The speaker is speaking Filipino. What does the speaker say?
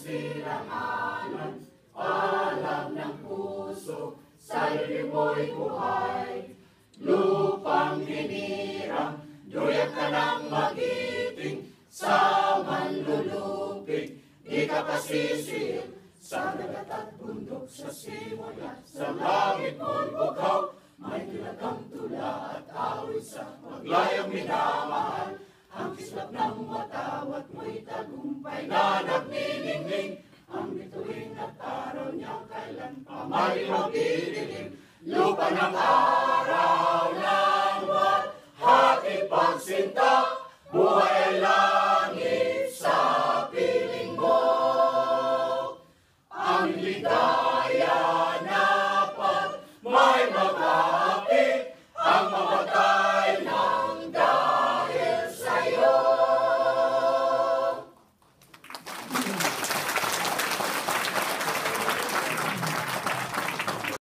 silanganan, alam ng puso, sarili mo'y buhay. Lupang hinirang, duyan ka ng magiting, sa manlulupig, di ka pasisir. Sa dagat at bundok, sa simula, sa langit mo'y bughaw, may tilagang tula at awit sa maglayang minamahal. Ang kislap ng watawat mo'y tagumpay na nagniningning, ang bituin at araw niya kailan pa may magdidilim. Lupa ng araw